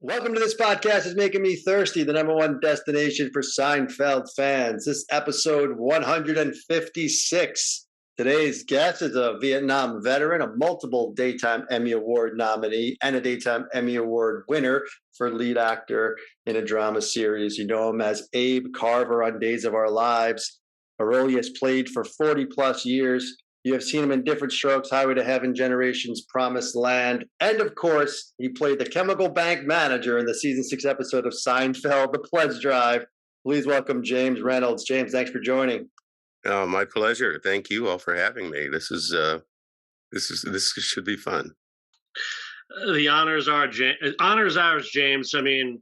Welcome to this podcast. Is making me thirsty, the number one destination for Seinfeld fans. This episode 156. Today's guest is a Vietnam veteran, a multiple Daytime Emmy Award nominee, and a Daytime Emmy Award winner for lead actor in a drama series. You know him as Abe Carver on Days of Our Lives, a role he has played for 40 plus years. You have seen him in Different Strokes, Highway to Heaven, Generations, Promiseland, and of course, he played the chemical bank manager in the season 6 episode of Seinfeld, The Pledge Drive. Please welcome James Reynolds. James, thanks for joining. Oh, my pleasure. Thank you all for having me. This should be fun. The honors are honors ours, James. I mean,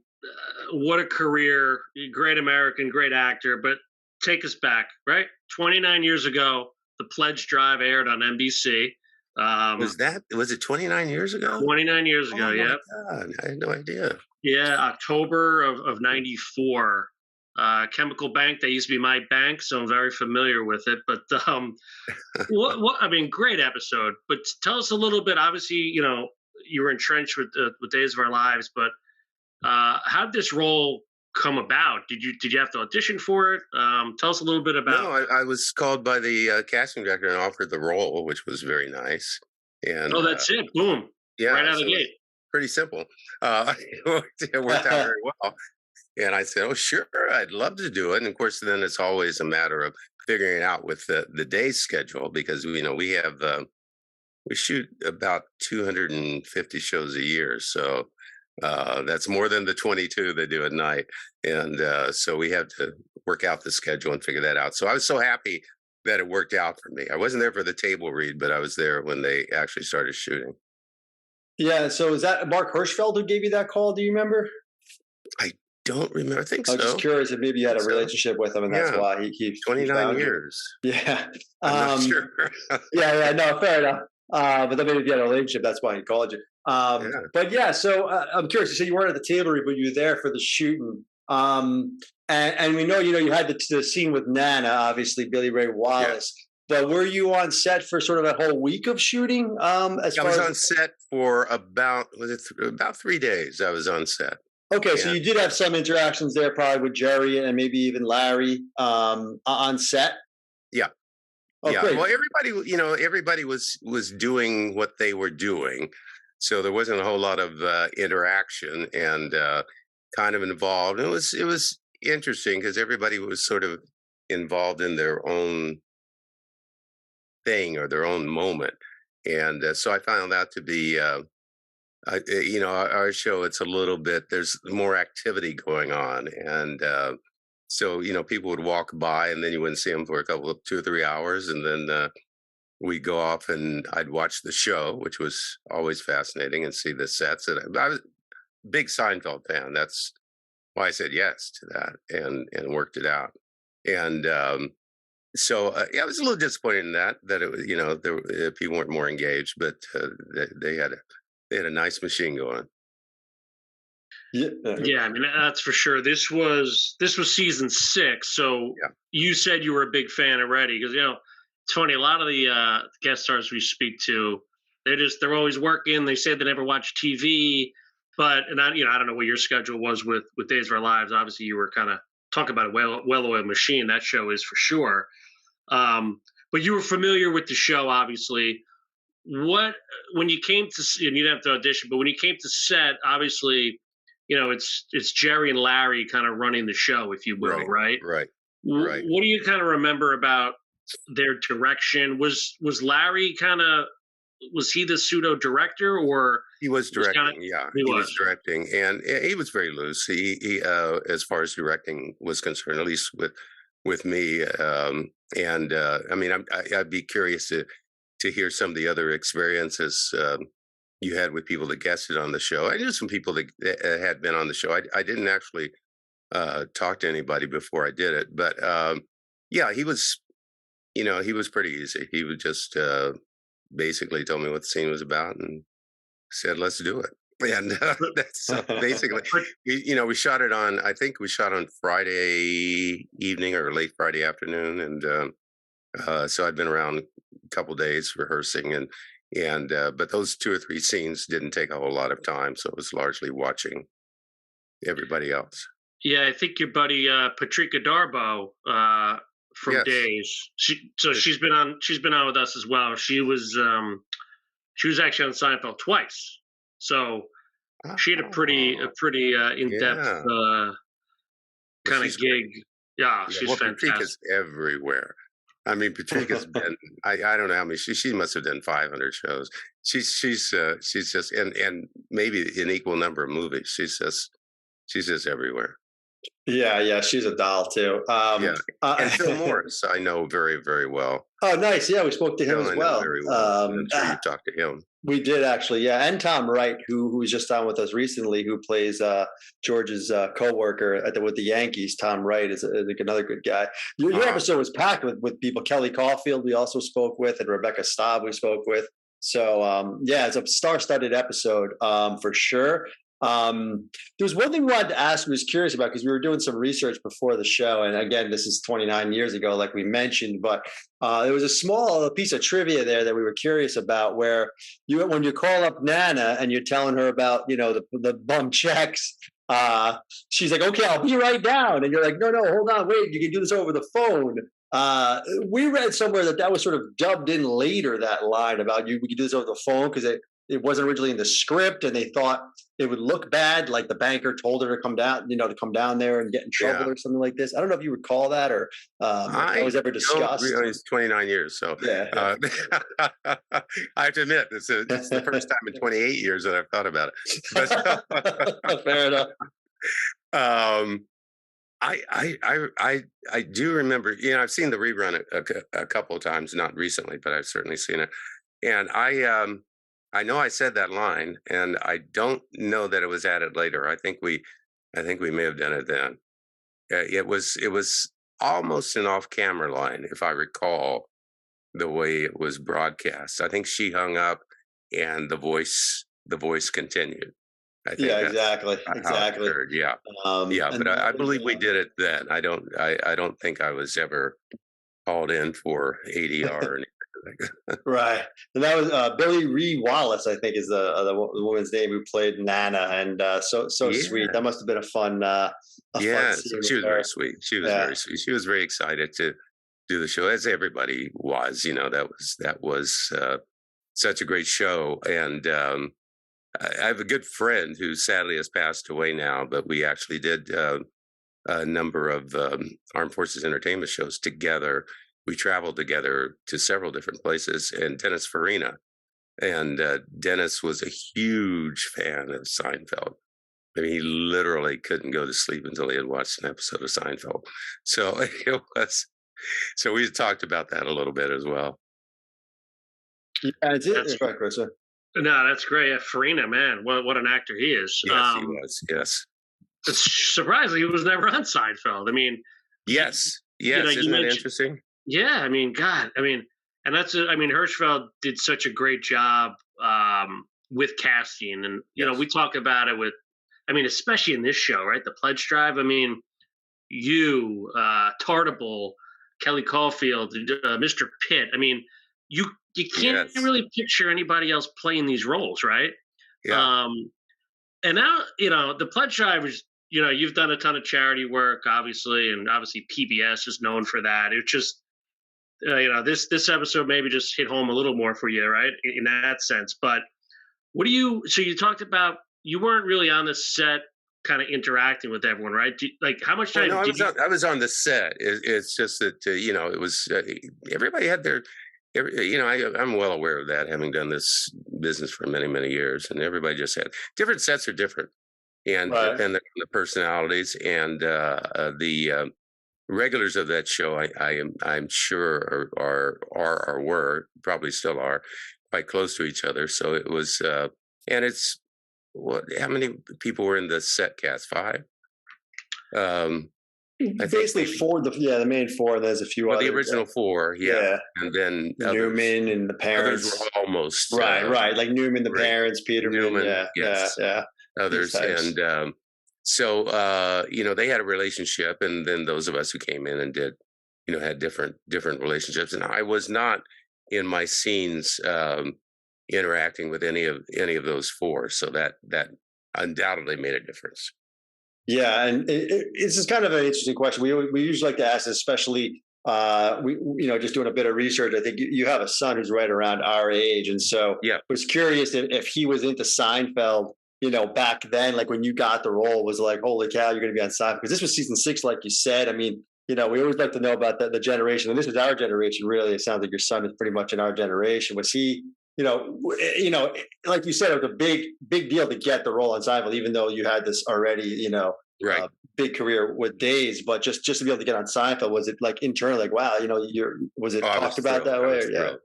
what a career! Great American, great actor. But take us back, right? 29 years ago, The Pledge Drive aired on NBC. Was it 29 years ago? 29 years ago, yeah. God, I had no idea. Yeah, October of 94. Chemical bank, that used to be my bank, so I'm very familiar with it. But what I mean, great episode. But tell us a little bit. Obviously, you were entrenched with Days of Our Lives, but how did this role come about? Did you have to audition for it? Tell us a little bit about. No, I was called by the casting director and offered the role, which was very nice. And that's it. Boom. Yeah, right out of the gate. Pretty simple. It worked out very well. And I said, "Oh, sure, I'd love to do it." And of course, then it's always a matter of figuring it out with the day's schedule, because we shoot about 250 shows a year, so that's more than the 22 they do at night, and so we had to work out the schedule and figure that out. So I was so happy that it worked out for me. I wasn't there for the table read, but I was there when they actually started shooting. Yeah. So is that Mark Hirschfeld who gave you that call? Do you remember? I don't remember. I think I so. was just curious if maybe you had a relationship with him, and that's why he 29 years. Yeah. I'm not sure. yeah. No, fair enough. But then maybe if you had a relationship, that's why he called you. But yeah, so I'm curious. You said you weren't at the table read, but you were there for the shooting. And we know, you had the scene with Nana, obviously Billy Ray Wallace. Yeah. But were you on set for sort of that whole week of shooting? I was on set for about 3 days. I was on set. Okay, so you did have some interactions there, probably with Jerry and maybe even Larry on set. Yeah. Oh, yeah. Great. Well, everybody was doing what they were doing, so there wasn't a whole lot of interaction and kind of involved. It was interesting because everybody was sort of involved in their own thing or their own moment, and so I found that to be. Our show, it's a little bit, there's more activity going on. And so, people would walk by and then you wouldn't see them for 2 or 3 hours. And then we'd go off and I'd watch the show, which was always fascinating, and see the sets. And I was a big Seinfeld fan. That's why I said yes to that and worked it out. And so I was a little disappointed in that it was, people weren't more engaged, but they had a nice machine going. Yeah, I mean, that's for sure. This was season 6, so You said you were a big fan already, because it's funny. A lot of the guest stars we speak to, they're always working. They say they never watch TV, but I don't know what your schedule was with Days of Our Lives. Obviously, you were kind of talking about a well-oiled machine. That show is for sure. But you were familiar with the show, obviously. When you came to, and you didn't have to audition, but when you came to set, obviously, it's Jerry and Larry kind of running the show, if you will, right? Right. What do you kind of remember about their direction? Was Larry was he the pseudo director, or he was directing? He was directing, and he was very loose. He as far as directing was concerned, at least with me. I mean, I'd be curious to hear some of the other experiences you had with people that guested on the show. I knew some people that had been on the show. I didn't actually talk to anybody before I did it, but he was, he was pretty easy. He would just basically told me what the scene was about and said, "Let's do it." And that's basically, we shot it on, I think we shot on Friday evening or late Friday afternoon. And so I'd been around a couple days rehearsing, but those 2 or 3 scenes didn't take a whole lot of time. So it was largely watching everybody else. Yeah, I think your buddy Patrika Darbo from Yes. Days. She's been on with us as well. She was actually on Seinfeld twice. So she had a pretty Oh, in depth yeah. Well, kind of she's great. gig. Yeah, Yeah. she's Well, fantastic. Patrika's everywhere. I mean, Patrika's been. I don't know how many. She must have done 500 shows. She's just and maybe an equal number of movies. She's just everywhere. Yeah, she's a doll too. Yeah. And Phil Morris, I know very, very well. Oh, nice. Yeah, we spoke to him Phil, as I know well. very well. I'm sure you've talked to him. We did actually, yeah, and Tom Wright, who was just on with us recently, who plays George's co-worker with the Yankees. Tom Wright is like another good guy. Your episode was packed with people. Kelly Caulfield, we also spoke with, and Rebecca Staub, we spoke with. So yeah, it's a star-studded episode for sure. There was one thing I wanted to ask. I was curious about because we were doing some research before the show, and again, this is 29 years ago, like we mentioned. But there was a small piece of trivia there that we were curious about, where when you call up Nana and you're telling her about the bum checks. She's like, okay, I'll be right down, and you're like, no, hold on, wait, you can do this over the phone. We read somewhere that was sort of dubbed in later, that line about we could do this over the phone because it wasn't originally in the script, and they thought it would look bad, like the banker told her to come down, to come down there and get in trouble or something like this. I don't know if you recall that or if that was ever discussed. It's 29 years, so yeah. I have to admit, it's the first time in 28 years that I've thought about it. But, fair enough. I do remember. I've seen the rerun a couple of times, not recently, but I've certainly seen it, and I know I said that line, and I don't know that it was added later. I think we may have done it then. It was almost an off-camera line, if I recall the way it was broadcast. I think she hung up, and the voice continued. I think exactly. Yeah, but I believe we did it then. I don't think I was ever called in for ADR or anything. Right, and that was Billy Ree Wallace, I think, is the woman's name, who played Nana, and so sweet. That must have been a fun. Fun scene she was very sweet. She was very sweet. She was very excited to do the show, as everybody was. That was such a great show, and I have a good friend who sadly has passed away now, but we actually did a number of Armed Forces Entertainment shows together. We traveled together to several different places, and Dennis Farina. And Dennis was a huge fan of Seinfeld. I mean, he literally couldn't go to sleep until he had watched an episode of Seinfeld. So it was. So we talked about that a little bit as well. Yeah, that's right, Chris. No, that's great. Yeah, Farina, man, what an actor he is. Yes, he was. Yes. It's surprising he was never on Seinfeld. I mean, yes. Isn't that interesting? Yeah, I mean, God, and Hirschfeld did such a great job with casting, and we talk about it especially in this show, right? The Pledge Drive. I mean, you, Tartable, Kelly Caulfield, Mr. Pitt. I mean, you can't really picture anybody else playing these roles, right? Yeah. And now, the Pledge Drive is, you've done a ton of charity work, obviously, and obviously PBS is known for that. It's just, this episode maybe just hit home a little more for you, right? In that sense. But so you talked about, you weren't really on the set kind of interacting with everyone, right? How much time I was on the set. It's just that, it was, everybody had their, I'm well aware of that, having done this business for many, many years, and everybody just had different sets are different, and depending on the personalities and the regulars of that show. I'm sure are or were, probably still are, quite close to each other. So it was, and it's how many people were in the set cast? 5. Basically 4. The main 4. There's a few others. The original 4, and then Newman and the parents. Others were almost right, like Newman, the parents, Peter Newman, others, and so they had a relationship, and then those of us who came in and did, had different relationships, and I was not in my scenes interacting with any of those 4, so that undoubtedly made a difference. Yeah, and this is kind of an interesting question. We usually like to ask this, especially just doing a bit of research. I think you have a son who's right around our age, and so Yeah. was curious if he was into Seinfeld. Back then, like when you got the role, was like, holy cow, you're going to be on Seinfeld, because this was season 6, like you said. I mean, we always like to know about the generation, and this is our generation. Really, it sounds like your son is pretty much in our generation. Was he? Like you said, it was a big deal to get the role on Seinfeld, even though you had this already, Right. big career with Days. But just to be able to get on Seinfeld, was it like internal, like, wow, was it talked about that way?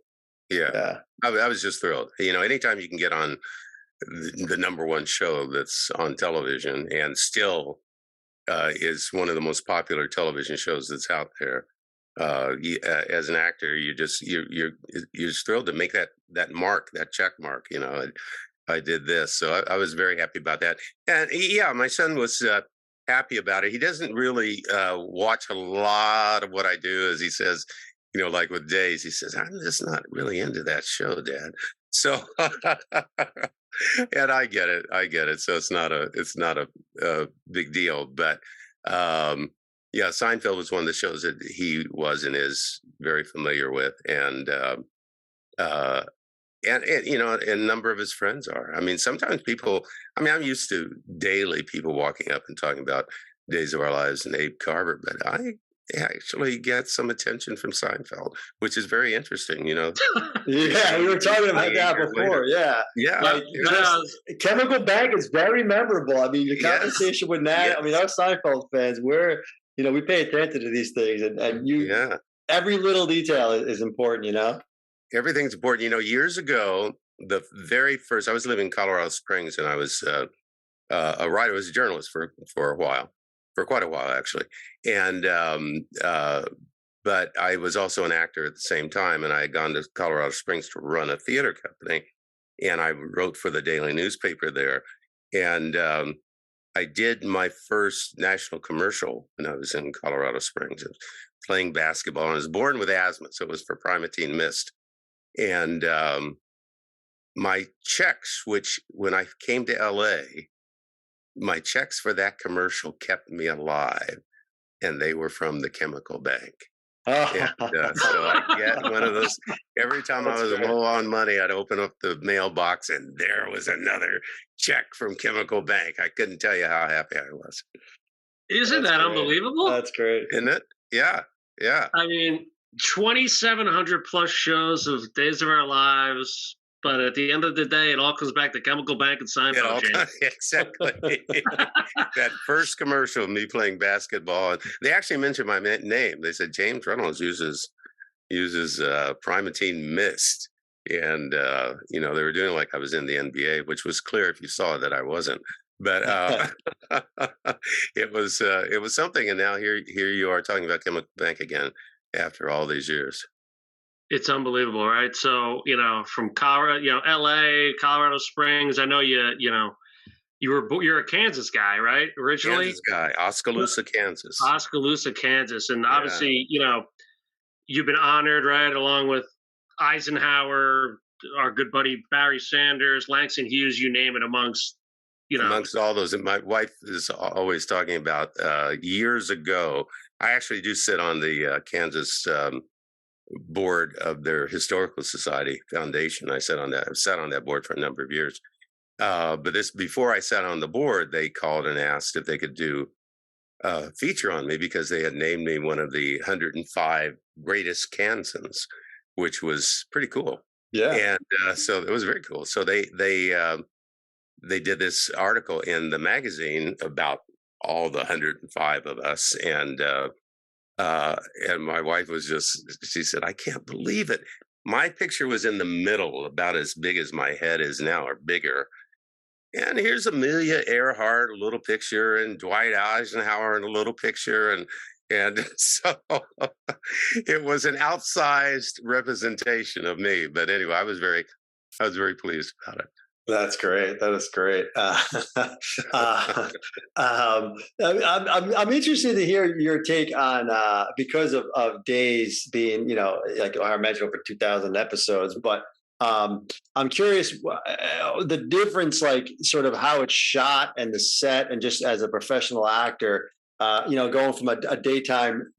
Yeah. I was just thrilled. Anytime you can get on the number one show that's on television and still is one of the most popular television shows that's out there. As an actor, you're just thrilled to make that mark, that check mark. I did this, so I was very happy about that. And my son was happy about it. He doesn't really watch a lot of what I do, as he says. Like with Days, he says, "I'm just not really into that show, Dad." So, and I get it. So it's not a big deal, but. Yeah, Seinfeld was one of the shows that he was and is very familiar with, and a number of his friends are. I mean, sometimes people. I mean, I'm used to daily people walking up and talking about Days of Our Lives and Abe Carver, but I actually get some attention from Seinfeld, which is very interesting. Yeah, we were talking about that before. Later. Yeah. Chemical Bank is very memorable. I mean, the conversation with Nat. I mean, our Seinfeld fans, we pay attention to these things, and every little detail is important. Everything's important. Years ago, the very first, I was living in Colorado Springs, and I was a writer. I was a journalist for quite a while actually, and but I was also an actor at the same time, and I had gone to Colorado Springs to run a theater company, and I wrote for the daily newspaper there, and I did my first national commercial when I was in Colorado Springs. I was playing basketball, and I was born with asthma, so it was for Primatene Mist. And my checks, which when I came to LA, my checks for that commercial kept me alive, and they were from the Chemical Bank. And, so I get one of those every time I was low on money. I'd open up the mailbox, and there was another check from Chemical Bank. I couldn't tell you how happy I was. Isn't that unbelievable? That's great, isn't it? Yeah. I mean, 2,700 plus shows of Days of Our Lives, but at the end of the day, it all comes back to Chemical Bank and Seinfeld. Exactly. That first commercial of me playing basketball, and they actually mentioned my name. They said James Reynolds uses Primatene Mist, and they were doing like I was in the NBA, which was clear if you saw that I wasn't. But it was something, and now here you are talking about Chemical Bank again after all these years. It's unbelievable, right? So, from Colorado, LA, Colorado Springs. I know you're a Kansas guy, right? Originally, Kansas guy, Oskaloosa, Kansas. Oskaloosa, Kansas, and obviously, you've been honored, right, along with Eisenhower, our good buddy Barry Sanders, Langston Hughes, you name it, amongst all those. And my wife is always talking about years ago. I actually do sit on the Kansas board of their Historical Society Foundation. I've sat on that board for a number of years. But before I sat on the board, they called and asked if they could do a feature on me because they had named me one of the 105 greatest Kansans, which was pretty cool. Yeah. And so it was very cool. So they did this article in the magazine about all the 105 of us, and my wife she said, "I can't believe it. My picture was in the middle, about as big as my head is now, or bigger. And here's Amelia Earhart, a little picture, and Dwight Eisenhower in a little picture, and so it was an outsized representation of me. But anyway, I was very pleased about it." That's great. That is great. I'm interested to hear your take on because of Days being, like I mentioned, over 2,000 episodes. But I'm curious the difference, like sort of how it's shot and the set, and just as a professional actor, going from a daytime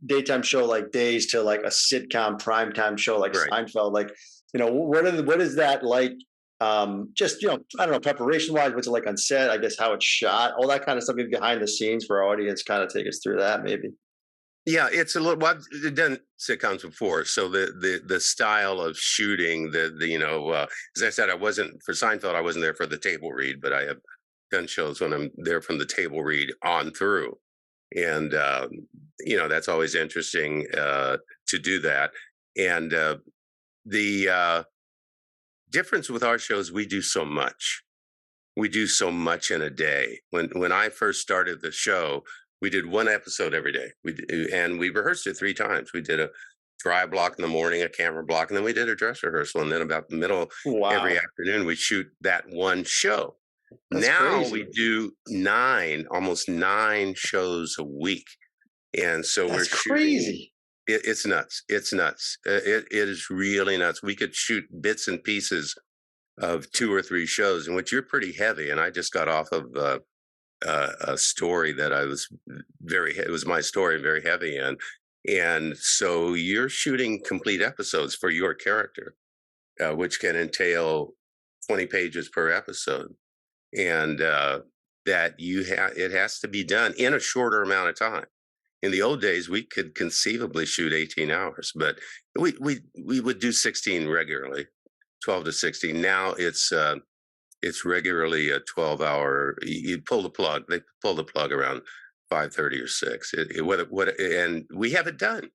show like Days to like a sitcom primetime show like Right. Seinfeld. Like, what is that like? Just I don't know, preparation wise, what's it like on set? I guess how it's shot, all that kind of stuff, maybe behind the scenes for our audience. Kind of take us through that, maybe. Yeah, it's a little. Well, I've done sitcoms before, so the style of shooting, as I said, I wasn't for Seinfeld. I wasn't there for the table read, but I have done shows when I'm there from the table read on through, and that's always interesting to do that. And the difference with our shows, we do so much. We do so much in a day. When I first started the show, we did one episode every day. And we rehearsed it 3 times. We did a dry block in the morning, a camera block, and then we did a dress rehearsal. And then about the middle every afternoon, we shoot that one show. That's now crazy. we do almost 9 shows a week. And so That's we're shooting. Crazy. It's nuts. It's nuts. It is really nuts. We could shoot bits and pieces of 2 or 3 shows, in which you're pretty heavy. And I just got off of a story that it was my story, very heavy in. And so you're shooting complete episodes for your character, which can entail 20 pages per episode. And it has to be done in a shorter amount of time. In the old days, we could conceivably shoot 18 hours, but we would do 16 regularly, 12 to 16. Now it's regularly a 12-hour. You pull the plug. They pull the plug around 5:30 or 6. And we have it done.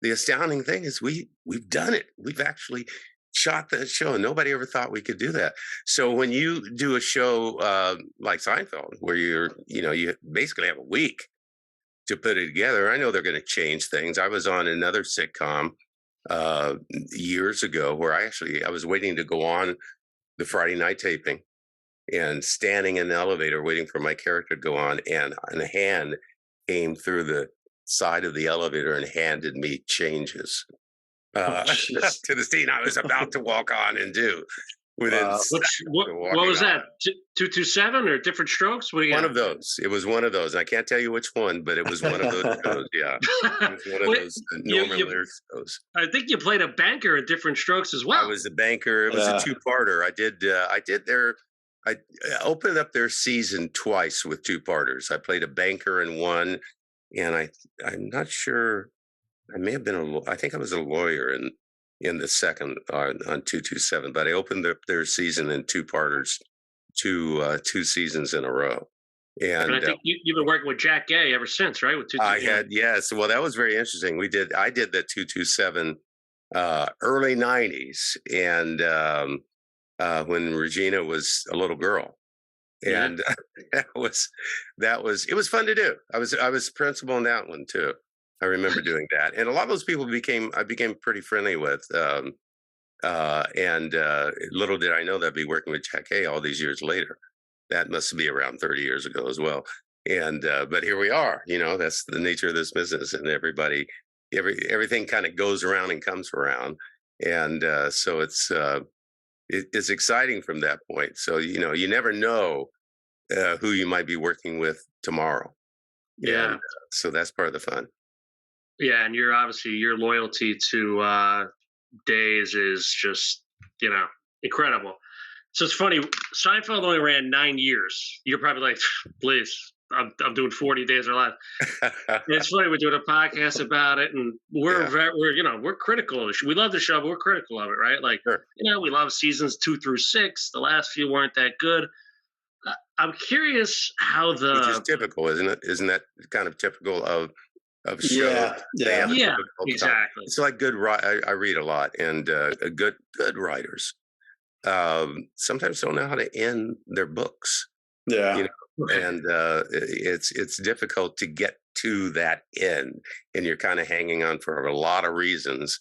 The astounding thing is we've done it. We've actually shot that show, and nobody ever thought we could do that. So when you do a show like Seinfeld, where you basically have a week to put it together, I know they're going to change things. I was on another sitcom years ago where I was waiting to go on the Friday night taping and standing in the elevator waiting for my character to go on, and a hand came through the side of the elevator and handed me changes to the scene I was about to walk on and do. What was that? 227 or Different Strokes? What do you One of those. It was one of those. I can't tell you which one, but it was one of those shows. Yeah, it was one of those Norman Lear shows. I think you played a banker in Different Strokes as well. I was a banker. It was a 2-parter. I opened up their season twice with 2-parters. I played a banker in one, and I'm not sure. I may have been I think I was a lawyer in the second on 227, but I opened up their season in 2-parters, 2 seasons in a row. And I think you've been working with Jack Gay ever since, right? With 227. Yes. Well, that was very interesting. I did the 227 early 90s, and when Regina was a little girl. And it was fun to do. I was principal in that one too. I remember doing that, and a lot of those people I became pretty friendly with. And little did I know that I'd be working with Jack Hay all these years later. That must be around 30 years ago as well. And but here we are. That's the nature of this business, and everything kind of goes around and comes around, and so it's exciting from that point. So you never know who you might be working with tomorrow. Yeah. And, so that's part of the fun. Yeah, and your loyalty to Days is just incredible. So it's funny. Seinfeld only ran 9 years. You're probably like, please, I'm doing 40 days or less. It's funny, we're doing a podcast about it, and we're critical of it. We love the show, but we're critical of it, right? Like, sure. We love seasons 2 through 6. The last few weren't that good. I'm curious how which is typical, isn't it? Isn't that kind of typical of shows? Yeah, exactly. Time. It's like I read a lot, and good writers sometimes don't know how to end their books. Yeah. And it's difficult to get to that end, and you're kind of hanging on for a lot of reasons.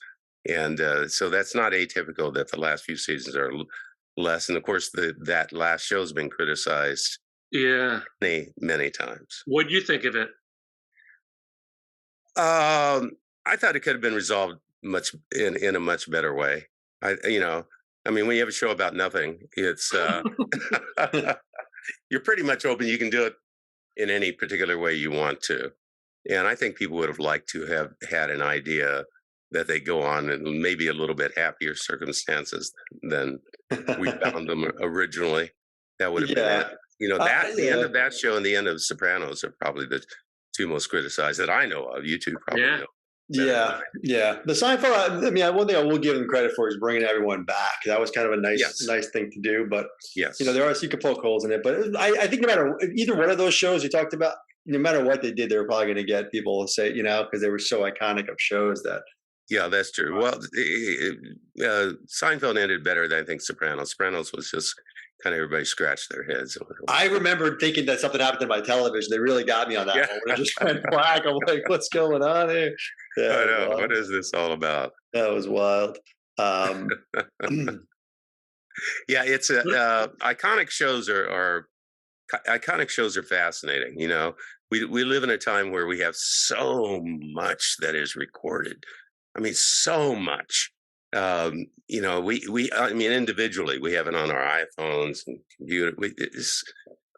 And so that's not atypical that the last few seasons are less. And of course, that last show's been criticized many times. What do you think of it? I thought it could have been resolved in a much better way. I mean, when you have a show about nothing, it's you're pretty much open. You can do it in any particular way you want to. And I think people would have liked to have had an idea that they go on in maybe a little bit happier circumstances than we found them originally. That would have been Yeah. it. You know, the end Yeah. of that show and the end of Sopranos are probably the two most criticized that I know of. You two probably know. Yeah, yeah. The Seinfeld. I mean, one thing I will give them credit for is bringing everyone back. That was kind of a nice thing to do. But yes, you know, you could poke holes in it. But I think no matter either one of those shows you talked about, no matter what they did, they were probably going to get people to say, you know, because they were so iconic of shows that. Yeah, that's true. Well, Seinfeld ended better than I think Sopranos. Sopranos was just kind of everybody scratched their heads. I remember thinking that something happened to my television. They really got me on that one. When it just went black. I'm like, what's going on here? Yeah, I know. What is this all about? That was wild. Yeah, it's iconic shows are iconic shows are fascinating. You know, we live in a time where we have so much that is recorded. I mean, so much. You know, I mean, individually, we have it on our iPhones and computer.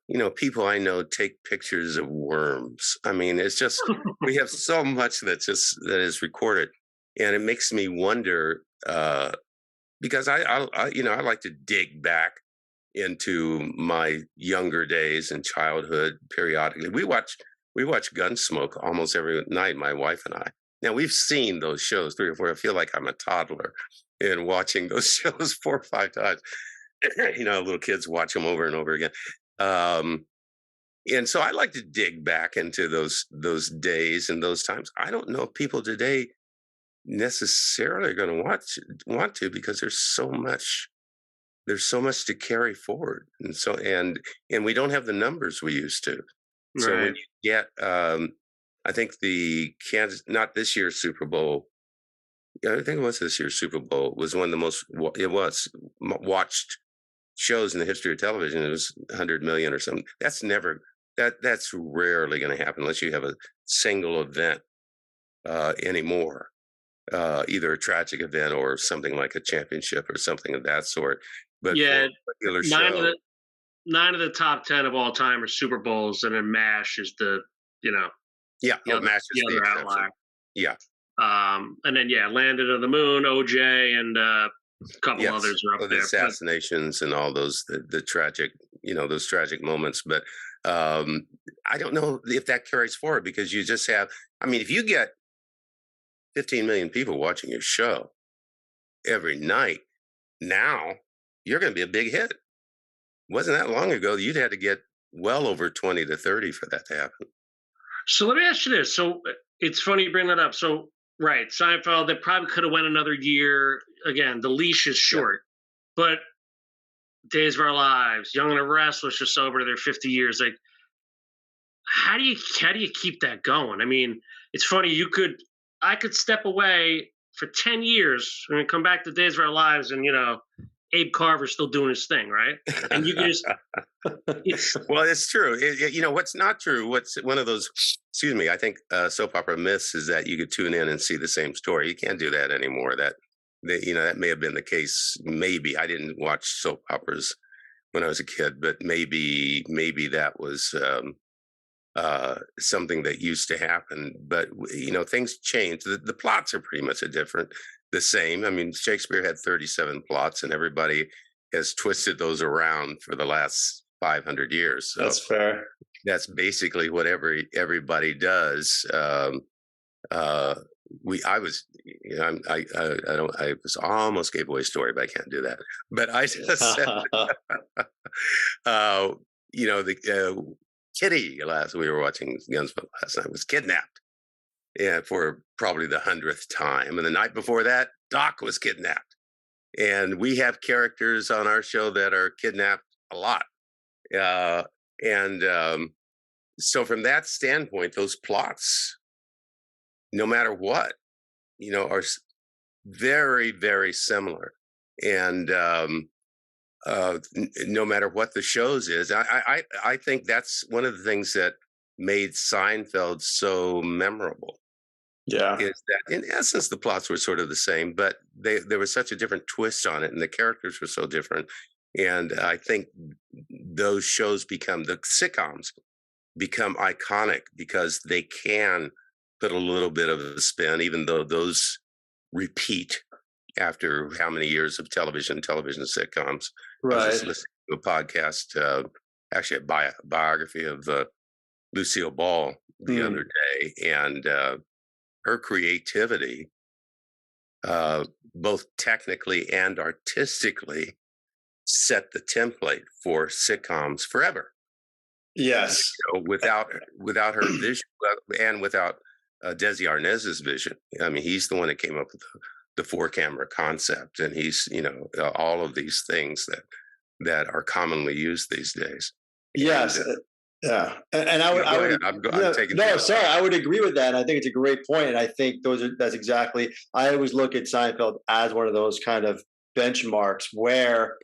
You know, people I know take pictures of worms. I mean, it's just we have so much that is recorded, and it makes me wonder because I you know, I like to dig back into my younger days and childhood periodically. We watch Gunsmoke almost every night, my wife and I. Now we've seen those shows 3 or 4. I feel like I'm a toddler in watching those shows 4 or 5 times. You know, little kids watch them over and over again. And so I like to dig back into those days and those times. I don't know if people today necessarily are going to want to because there's so much to carry forward, and we don't have the numbers we used to. So when you get, I think not this year's Super Bowl. I think it was this year's Super Bowl was one of the most watched shows in the history of television. It was 100 million or something. That's rarely going to happen unless you have a single event anymore. Either a tragic event or something like a championship or something of that sort. But yeah, show, 9 of the top 10 of all time are Super Bowls, and then MASH is the MASH is the exception. outlier. Yeah. And then Landed on the Moon, OJ, and a couple others are up the there. Assassinations and all those the tragic, those tragic moments. But I don't know if that carries forward because you just have. I mean, if you get 15 million people watching your show every night, now you're going to be a big hit. Wasn't that long ago you'd had to get well over 20 to 30 for that to happen. So let me ask you this. So it's funny you bring that up. So, right, Seinfeld, they probably could have went another year. Again, the leash is short. Yeah. But Days of Our Lives, Young and the Restless, just over their 50 years. Like, how do you keep that going? I mean, it's funny, I could step away for 10 years and come back to Days of Our Lives and, Abe Carver's still doing his thing, right? And you can just... Well, it's true. What's not true, what's one of those, I think soap opera myths is that you could tune in and see the same story. You can't do that anymore. That may have been the case. Maybe I didn't watch soap operas when I was a kid, but maybe that was something that used to happen. But things change. The plots are pretty much the same. I mean, Shakespeare had 37 plots, and everybody has twisted those around for the last 500 years. So that's fair. That's basically what everybody does. I almost gave away a story, but I can't do that. But I just said, Kitty, we were watching Gunsmoke last night, was kidnapped. Yeah, for probably the 100th time. And the night before that, Doc was kidnapped. And we have characters on our show that are kidnapped a lot. So from that standpoint, those plots, no matter what, are very, very similar. And no matter what the shows is, I think that's one of the things that made Seinfeld so memorable. Yeah. is that in essence the plots were sort of the same, but there was such a different twist on it, and the characters were so different. And I think those shows become the sitcoms become iconic because they can put a little bit of a spin, even though those repeat after how many years of television sitcoms. I was just Right. listening to a podcast, actually a biography of Lucille Ball the Mm. other day, and her creativity, uh, both technically and artistically, set the template for sitcoms forever. Yes. Without her vision, and without Desi Arnaz's vision. I mean, he's the one that came up with the four camera concept, and he's all of these things that are commonly used these days. And Yes. Yeah. And I would, go I would, ahead. I'm taking too no, much. sorry, I would agree with that. And I think it's a great point. And I think that's exactly, I always look at Seinfeld as one of those kind of benchmarks where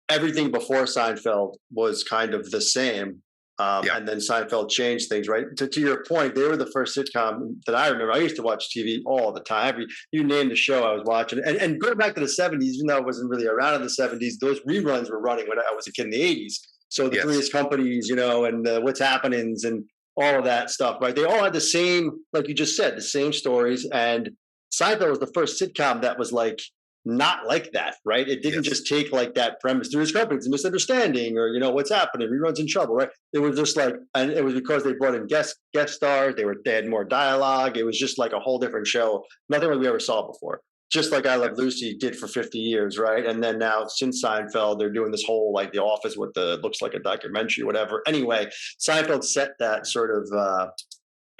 everything before Seinfeld was kind of the same. Yeah, And then Seinfeld changed things, right? To your point, they were the first sitcom that I remember. I used to watch TV all the time. You name the show, I was watching. And going back to the 70s, even though I wasn't really around in the 70s, those reruns were running when I was a kid in the 80s. So the yes, Three's Companies, and What's Happenings and all of that stuff, right? They all had the same, like you just said, the same stories. And Seinfeld was the first sitcom that was like not like that, right? It didn't yes, just take like that premise. Three's Companies, a misunderstanding, or what's happening, reruns in trouble, right? It was just like, and it was because they brought in guest stars. They had more dialogue. It was just like a whole different show, nothing like we ever saw before, just like I Love yes. Lucy did for 50 years, right? And then now since Seinfeld, they're doing this whole like The Office with the looks like a documentary, whatever. Anyway, Seinfeld set that sort of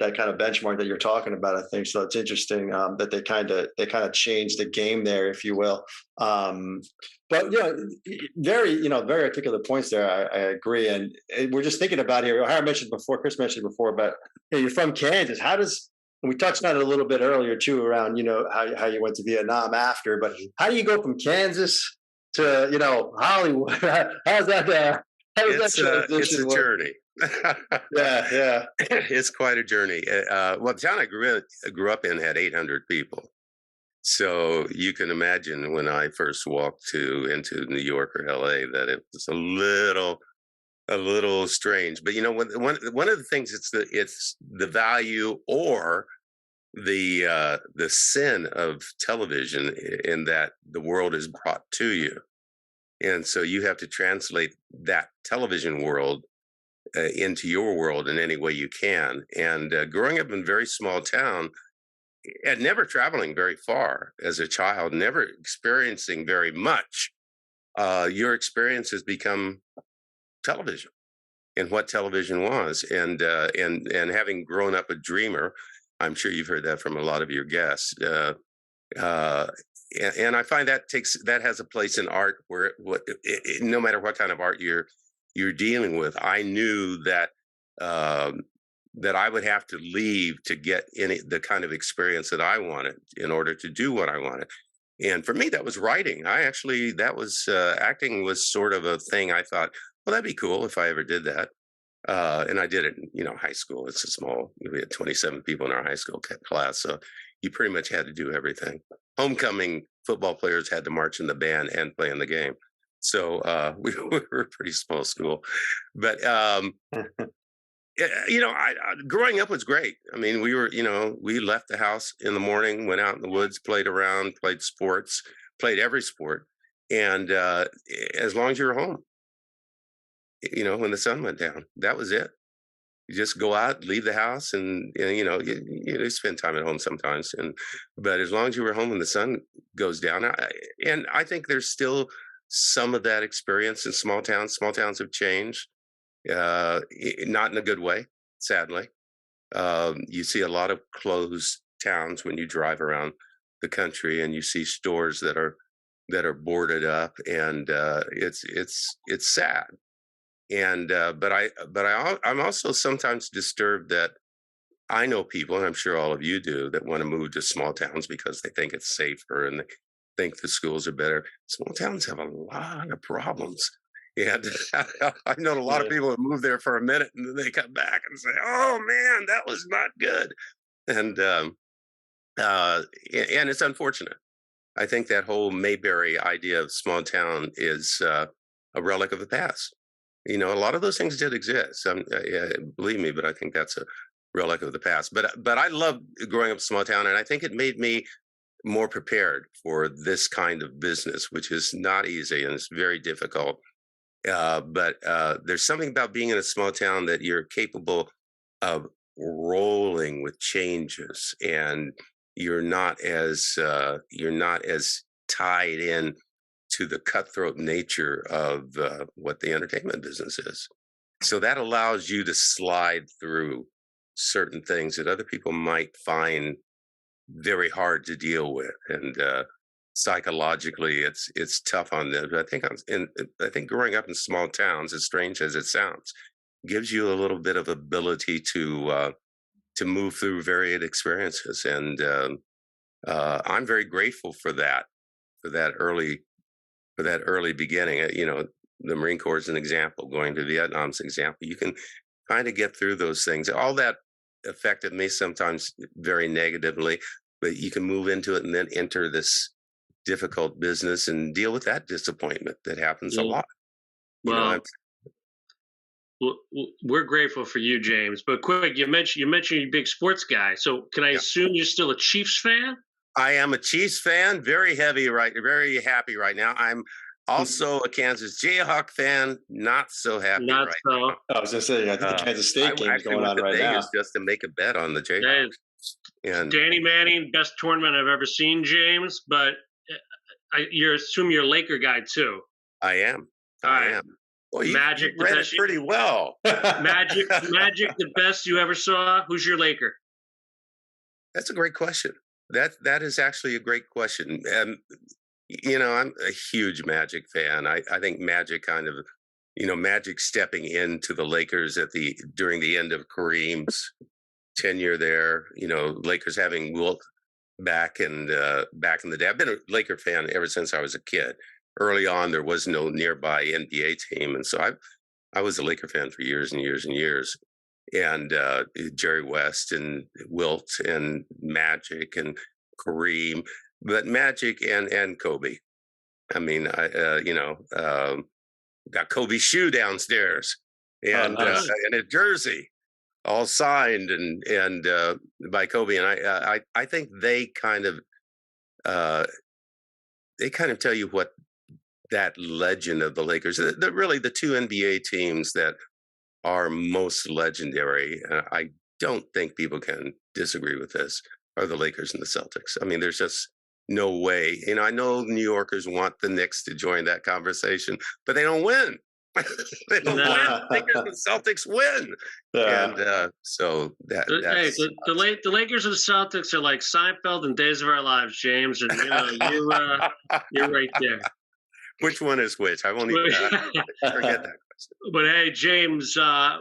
that kind of benchmark that you're talking about, I think. So it's interesting that they kind of changed the game there, if you will. But very articulate points there. I agree, and we're just thinking about here. I mentioned before, Chris mentioned before, but you're from Kansas. How does and we touched on it a little bit earlier too, around how you went to Vietnam after. But how do you go from Kansas to Hollywood? How's that? How does that It's a transition work? journey. Yeah, yeah. It's quite a journey. Well, the town I grew up in had 800 people. So you can imagine when I first walked into New York or LA that it was a little strange. But one of the things, it's the value or the sin of television, in that the world is brought to you, and so you have to translate that television world into your world in any way you can. And growing up in a very small town and never traveling very far as a child, never experiencing very much, your experience has become television and what television was. And having grown up a dreamer, I'm sure you've heard that from a lot of your guests. Uh, and I find that has a place in art where no matter what kind of art you're dealing with. I knew that that I would have to leave to get the kind of experience that I wanted in order to do what I wanted. And for me, that was writing. That was acting was sort of a thing. I thought, well, that'd be cool if I ever did that. And I did it in, high school. It's a small, we had 27 people in our high school class. So you pretty much had to do everything. Homecoming football players had to march in the band and play in the game. So we were a pretty small school. But, growing up was great. I mean, we left the house in the morning, went out in the woods, played around, played sports, played every sport. And as long as you were home, when the sun went down, that was it. You just go out, leave the house, and you spend time at home sometimes. But as long as you were home when the sun goes down, and I think there's still some of that experience in small towns. Small towns have changed, not in a good way, sadly. You see a lot of closed towns when you drive around the country, and you see stores that are boarded up, and it's sad. And I'm also sometimes disturbed that I know people, and I'm sure all of you do, that want to move to small towns because they think it's safer and they think the schools are better. Small towns have a lot of problems. And I know a lot of Yeah. people that move there for a minute and then they come back and say, "Oh man, that was not good." and and it's unfortunate. I think that whole Mayberry idea of small town is a relic of the past. You know, a lot of those things did exist. Believe me, but I think that's a relic of the past. But I love growing up small town, and I think it made me more prepared for this kind of business, which is not easy and it's very difficult. But there's something about being in a small town that you're capable of rolling with changes, and you're not as tied in to the cutthroat nature of what the entertainment business is. So that allows you to slide through certain things that other people might find very hard to deal with, and psychologically, it's tough on them. But I think growing up in small towns, as strange as it sounds, gives you a little bit of ability to move through varied experiences, and I'm very grateful for that early for that early beginning. You know, the Marine Corps is an example. Going to Vietnam is an example. You can kind of get through those things. All that affected me sometimes very negatively, but you can move into it and then enter this difficult business and deal with that disappointment that happens a Yeah. lot. You know, Well, we're grateful for you, James. But quick, you mentioned you're a big sports guy. So can I yeah. assume you're still a Chiefs fan? I am a Chiefs fan, very happy right now. I'm also a Kansas Jayhawk fan, not so happy Not right so. now. I was going to say, I think the Kansas State game is actually going went on to right now. Vegas just to make a bet on the Hey, Jayhawks. And Danny Manning, best tournament I've ever seen, James. But you assume you're a Laker guy too. I am. All I right. am. Well, you Magic, the read it best. pretty well. Magic, the best you ever saw. Who's your Laker? That's a great question. That is actually a great question. You know, I'm a huge Magic fan. I think Magic kind of, you know, Magic stepping into the Lakers during the end of Kareem's tenure there. You know, Lakers having Wilt back in the day. I've been a Laker fan ever since I was a kid. Early on, there was no nearby NBA team, and so I was a Laker fan for years and years and years. And Jerry West and Wilt and Magic and Kareem, but Magic and Kobe. I mean, got Kobe's shoe downstairs and nice. and a jersey, all signed and by Kobe. And I think uh, they kind of tell you what that legend of the Lakers, really the two NBA teams that are most legendary. I don't think people can disagree with this, are the Lakers and the Celtics. I mean, there's just no way. You know, I know New Yorkers want the Knicks to join that conversation, but they don't win. They don't win. Lakers and Celtics win. Yeah. And so that's the Lakers and the Celtics are like Seinfeld and Days of Our Lives, James, and you know you're right there. Which one is which? I won't even forget that. But hey, James,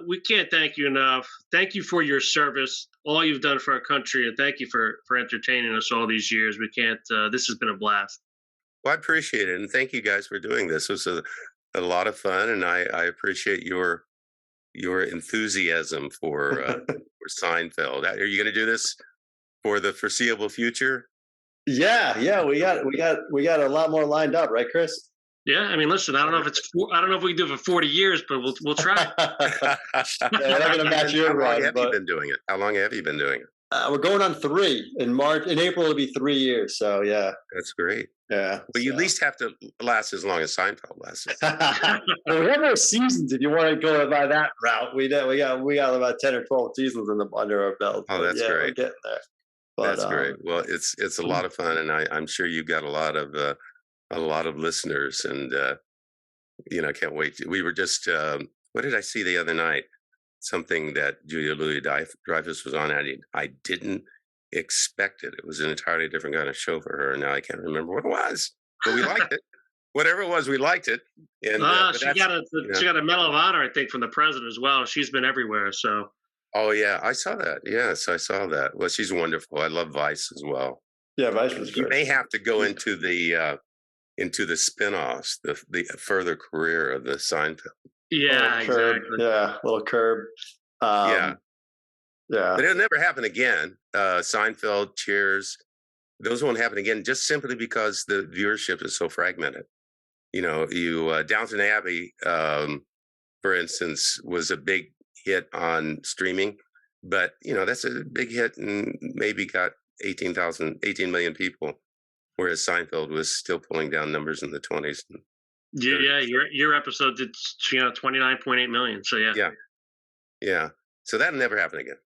we can't thank you enough. Thank you for your service, all you've done for our country, and thank you for entertaining us all these years. We can't. This has been a blast. Well, I appreciate it, and thank you guys for doing this. It was a lot of fun, and I appreciate your enthusiasm for Seinfeld. Are you going to do this for the foreseeable future? Yeah. We got a lot more lined up, right, Chris? Yeah, I mean, listen, I don't know if we can do it for 40 years, but we'll try. Yeah, we're not going to match your run. How long have you been doing it? How long have you been doing it? We're going on 3 in March. In April, it'll be 3 years. So yeah, that's great. Yeah, but you at least have to last as long as Seinfeld lasted. Well, we have more seasons if you want to go by that route. We got about 10 or 12 seasons under our belt. Oh, that's great. We're getting there. But, that's great. Well, it's a lot of fun, and I'm sure you've got a lot of listeners, and you know, I can't wait. We were just what did I see the other night? Something that Julia Louis-Dreyfus was on. I didn't expect it. It was an entirely different kind of show for her. Now I can't remember what it was, but we liked it. Whatever it was, we liked it. And she got a Medal of Honor, I think, from the president as well. She's been everywhere. So. Oh yeah, I saw that. Yes, I saw that. Well, she's wonderful. I love Vice as well. Yeah, Vice was great. You may have to go into the spinoffs, the further career of the Seinfeld. Yeah, exactly. Yeah, little Curb. Yeah. Yeah. But it'll never happen again. Seinfeld, Cheers, those won't happen again, just simply because the viewership is so fragmented. Downton Abbey, for instance, was a big hit on streaming, but that's a big hit and maybe got 18 million people, whereas Seinfeld was still pulling down numbers in the 20s. Yeah, your episode did 29.8 million. So yeah. So that'll never happen again.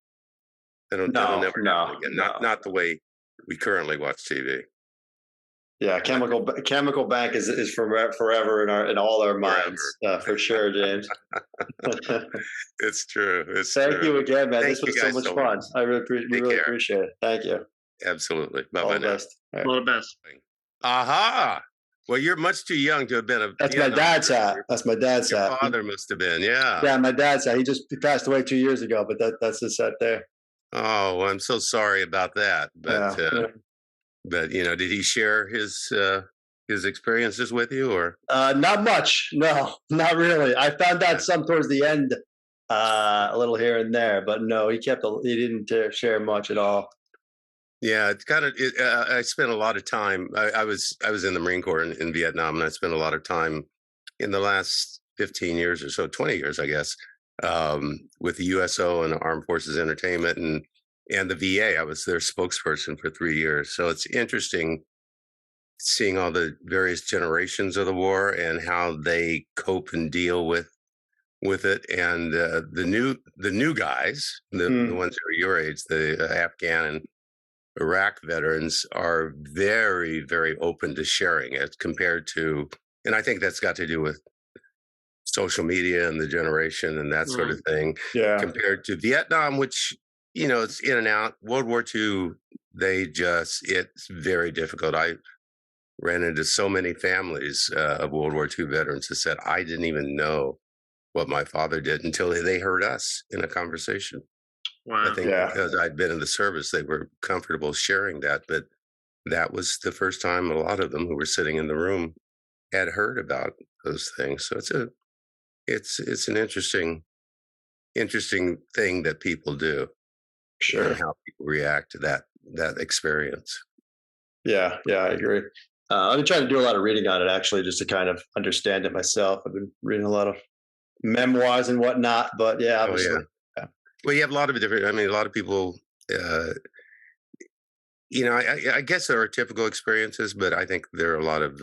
That'll never happen again. Not the way we currently watch TV. Yeah, Chemical Bank is forever in all our minds, for sure, James. It's true. Thank you again, man. This Thank was so much fun. I really appreciate it. Thank you. Absolutely. Bye All bye the now. best. All right. all the best. Aha! Well, you're much too young to have been a. That's my dad's hat. That's my dad's Your hat. father must have been, yeah. Yeah, my dad's hat. He passed away 2 years ago, but that's his hat there. Oh, well, I'm so sorry about that. But but did he share his experiences with you, or? Not much. No, not really. I found out some towards the end, a little here and there, but no, he didn't share much at all. Yeah, it's kind of. I spent a lot of time. I was in the Marine Corps in Vietnam, and I spent a lot of time in the last 15 years or so, 20 years, I guess, with the USO and Armed Forces Entertainment and the VA. I was their spokesperson for 3 years. So it's interesting seeing all the various generations of the war and how they cope and deal with it. And the new guys, the ones that are your age, the Afghan and Iraq veterans, are very, very open to sharing it compared to, and I think that's got to do with social media and the generation and that sort of thing. Yeah. Compared to Vietnam, which, it's in and out. World War II, it's very difficult. I ran into so many families of World War II veterans that said, I didn't even know what my father did until they heard us in a conversation. Wow. I think because I'd been in the service, they were comfortable sharing that. But that was the first time a lot of them who were sitting in the room had heard about those things. So it's an interesting thing that people do. Sure. And how people react to that experience. Yeah, I agree. I've been trying to do a lot of reading on it, actually, just to kind of understand it myself. I've been reading a lot of memoirs and whatnot, but yeah, obviously. Oh, yeah. Well, you have a lot of different. I mean, a lot of people. I guess there are typical experiences, but I think there are a lot of.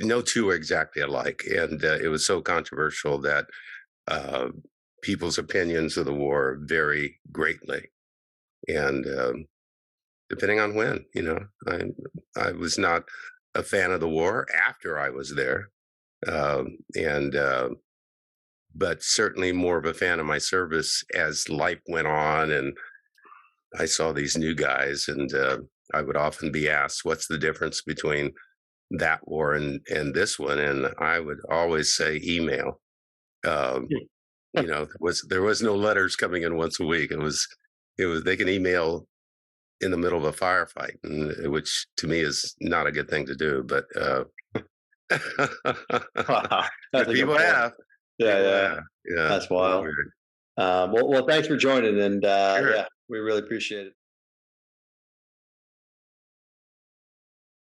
No two are exactly alike, and it was so controversial that people's opinions of the war vary greatly, and depending on when, I was not a fan of the war after I was there, but certainly more of a fan of my service as life went on, and I saw these new guys, and I would often be asked, "What's the difference between that war and this one?" And I would always say email. There was no letters coming in once a week. It was they can email in the middle of a firefight, which to me is not a good thing to do. But people have. Yeah. That's wild. Well, thanks for joining, and Sure. yeah, we really appreciate it.